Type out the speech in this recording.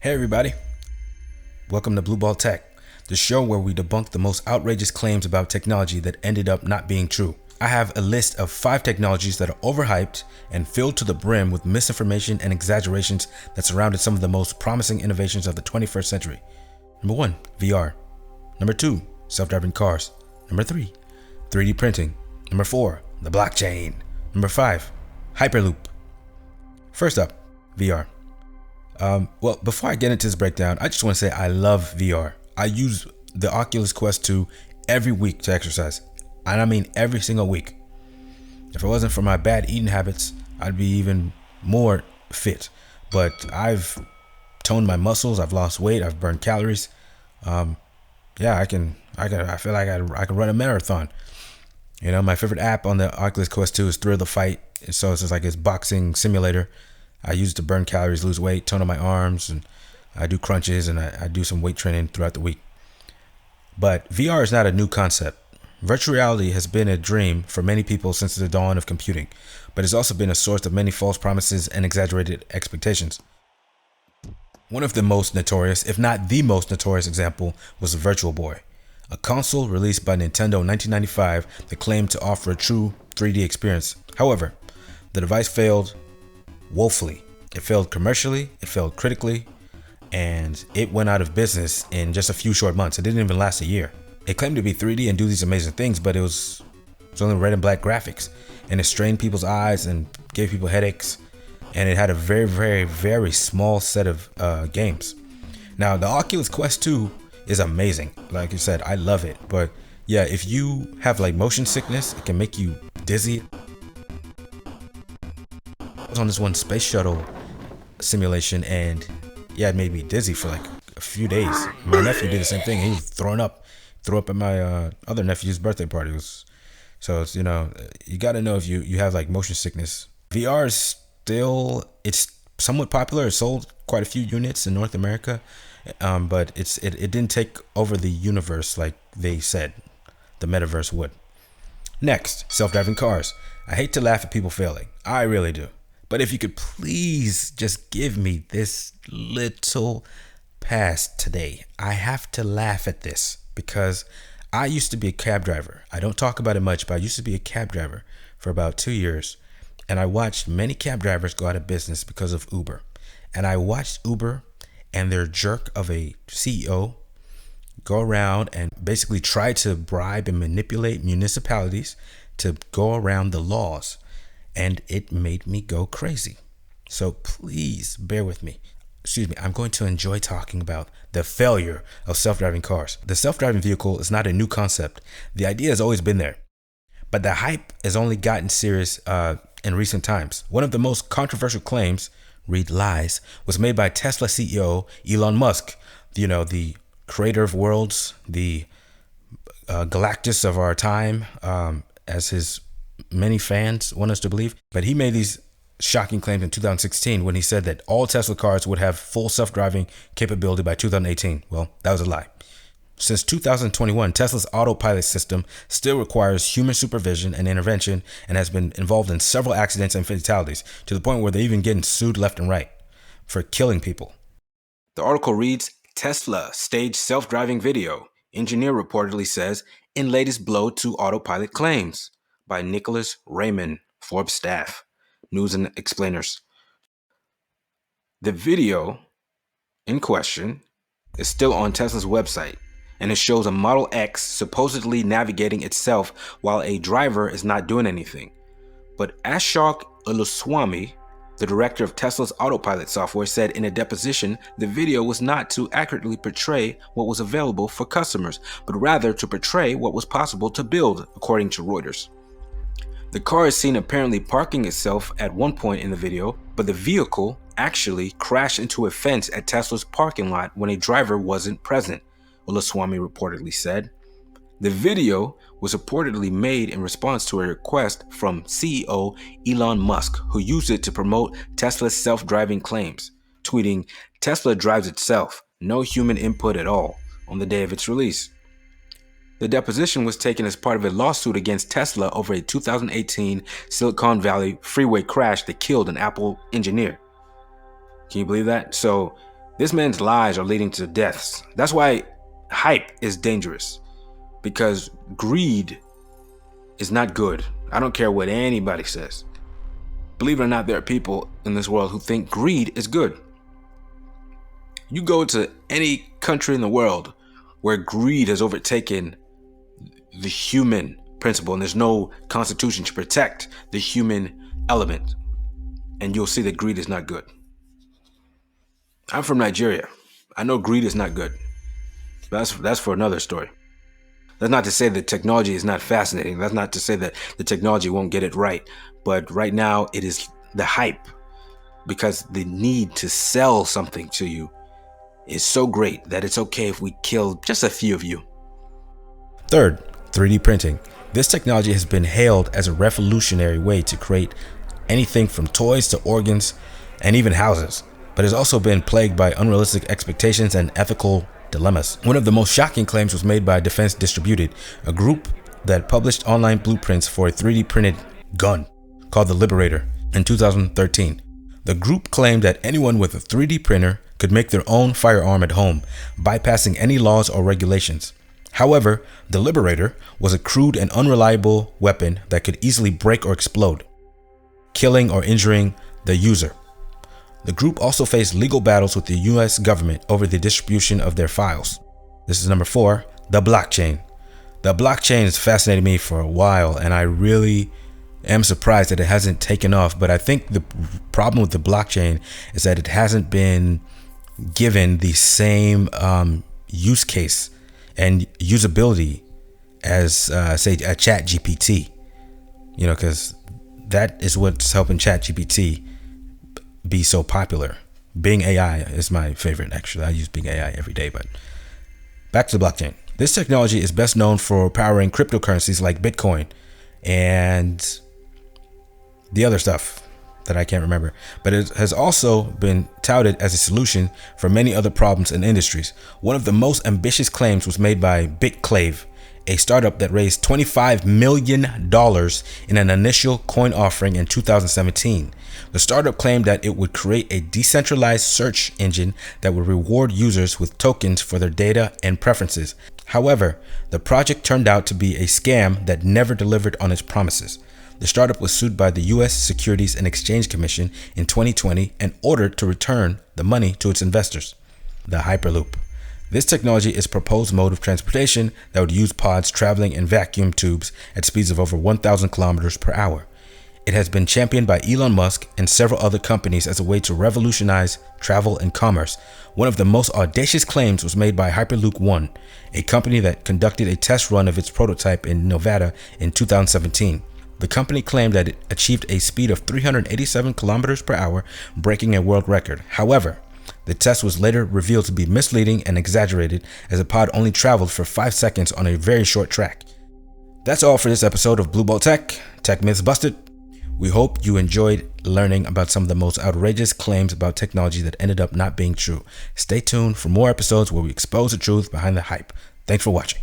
Hey everybody, welcome to Blue Ball Tech, the show where we debunk the most outrageous claims about technology that ended up not being true. I have a list of 5 technologies that are overhyped and filled to the brim with misinformation and exaggerations that surrounded some of the most promising innovations of the 21st century. Number 1, VR. Number 2, self-driving cars. Number 3, 3D printing. Number 4, the blockchain. Number 5, hyperloop. First up, VR. Well, before I get into this breakdown, I just want to say I love VR. I use the Oculus Quest 2 every week to exercise. And I mean every single week. If it wasn't for my bad eating habits, I'd be even more fit. But I've toned my muscles, I've lost weight, I've burned calories. I feel like I can run a marathon. You know, my favorite app on the Oculus Quest 2 is Thrill the Fight. So it's just like this boxing simulator. I use it to burn calories, lose weight, tone on my arms, and I do crunches and I do some weight training throughout the week. But VR is not a new concept. Virtual reality has been a dream for many people since the dawn of computing, but it's also been a source of many false promises and exaggerated expectations. One of the most notorious, if not the most notorious example, was the Virtual Boy, a console released by Nintendo in 1995 that claimed to offer a true 3D experience. However, the device failed woefully. It failed commercially, it failed critically, and it went out of business in just a few short months. It didn't even last a year. It claimed to be 3D and do these amazing things, but it was only red and black graphics, and it strained people's eyes and gave people headaches, and it had a very, very, very small set of games. Now, the Oculus Quest 2 is amazing. Like you said, I love it, but yeah, if you have like motion sickness, it can make you dizzy. I was on this one space shuttle simulation, and yeah, it made me dizzy for like a few days. My nephew did the same thing. He was threw up at my other nephew's birthday party. So it's, you know, you got to know if you have like motion sickness. VR is still, it's somewhat popular. It sold quite a few units in North America, but it didn't take over the universe like they said the metaverse would. Next, self-driving cars. I hate to laugh at people failing. I really do. But if you could please just give me this little pass today. I have to laugh at this because I used to be a cab driver. I don't talk about it much, but I used to be a cab driver for about 2 years. And I watched many cab drivers go out of business because of Uber. And I watched Uber and their jerk of a CEO go around and basically try to bribe and manipulate municipalities to go around the laws. And it made me go crazy. So please bear with me. I'm going to enjoy talking about the failure of self-driving cars. The self-driving vehicle is not a new concept. The idea has always been there. But the hype has only gotten serious in recent times. One of the most controversial claims, read lies, was made by Tesla CEO Elon Musk, you know, the creator of worlds, the Galactus of our time, as his many fans want us to believe. But he made these shocking claims in 2016 when he said that all Tesla cars would have full self-driving capability by 2018. Well, that was a lie. Since 2021, Tesla's autopilot system still requires human supervision and intervention and has been involved in several accidents and fatalities, to the point where they're even getting sued left and right for killing people. The article reads, Tesla staged self-driving video, engineer reportedly says, in latest blow to autopilot claims, by Nicholas Raymond, Forbes staff, News and Explainers. The video in question is still on Tesla's website, and it shows a Model X supposedly navigating itself while a driver is not doing anything. But Ashok Uluswamy, the director of Tesla's autopilot software, said in a deposition the video was not to accurately portray what was available for customers, but rather to portray what was possible to build, according to Reuters. The car is seen apparently parking itself at one point in the video, but the vehicle actually crashed into a fence at Tesla's parking lot when a driver wasn't present, Uluswamy reportedly said. The video was reportedly made in response to a request from CEO Elon Musk, who used it to promote Tesla's self-driving claims, tweeting, "Tesla drives itself, no human input at all," on the day of its release. The deposition was taken as part of a lawsuit against Tesla over a 2018 Silicon Valley freeway crash that killed an Apple engineer. Can you believe that? So This man's lies are leading to deaths. That's why hype is dangerous, because greed is not good. I don't care what anybody says. Believe it or not, there are people in this world who think greed is good. You go to any country in the world where greed has overtaken the human principle and there's no constitution to protect the human element, and you'll see that greed is not good. I'm from Nigeria. I know greed is not good. That's for another story. That's not to say that technology is not fascinating. That's not to say that the technology won't get it right. But right now it is the hype, because the need to sell something to you is so great that it's okay if we kill just a few of you. Third, 3D printing. This technology has been hailed as a revolutionary way to create anything from toys to organs and even houses, but has also been plagued by unrealistic expectations and ethical dilemmas. One of the most shocking claims was made by Defense Distributed, a group that published online blueprints for a 3D printed gun called the Liberator in 2013. The group claimed that anyone with a 3D printer could make their own firearm at home, bypassing any laws or regulations. However, the Liberator was a crude and unreliable weapon that could easily break or explode, killing or injuring the user. The group also faced legal battles with the US government over the distribution of their files. This is number 4, the blockchain. The blockchain has fascinated me for a while, and I really am surprised that it hasn't taken off. But I think the problem with the blockchain is that it hasn't been given the same use case and usability as say a ChatGPT, because that is what's helping ChatGPT be so popular. Bing AI is my favorite, actually. I use Bing AI every day. But back to the blockchain. This technology is best known for powering cryptocurrencies like Bitcoin and the other stuff that I can't remember, but it has also been touted as a solution for many other problems in industries. One of the most ambitious claims was made by BitClave, a startup that raised $25 million in an initial coin offering in 2017. The startup claimed that it would create a decentralized search engine that would reward users with tokens for their data and preferences. However, the project turned out to be a scam that never delivered on its promises. The startup was sued by the US Securities and Exchange Commission in 2020 and ordered to return the money to its investors. The hyperloop. This technology is a proposed mode of transportation that would use pods traveling in vacuum tubes at speeds of over 1,000 kilometers per hour. It has been championed by Elon Musk and several other companies as a way to revolutionize travel and commerce. One of the most audacious claims was made by Hyperloop One, a company that conducted a test run of its prototype in Nevada in 2017. The company claimed that it achieved a speed of 387 kilometers per hour, breaking a world record. However, the test was later revealed to be misleading and exaggerated, as the pod only traveled for 5 seconds on a very short track. That's all for this episode of Blue Ball Tech Myths Busted. We hope you enjoyed learning about some of the most outrageous claims about technology that ended up not being true. Stay tuned for more episodes where we expose the truth behind the hype. Thanks for watching.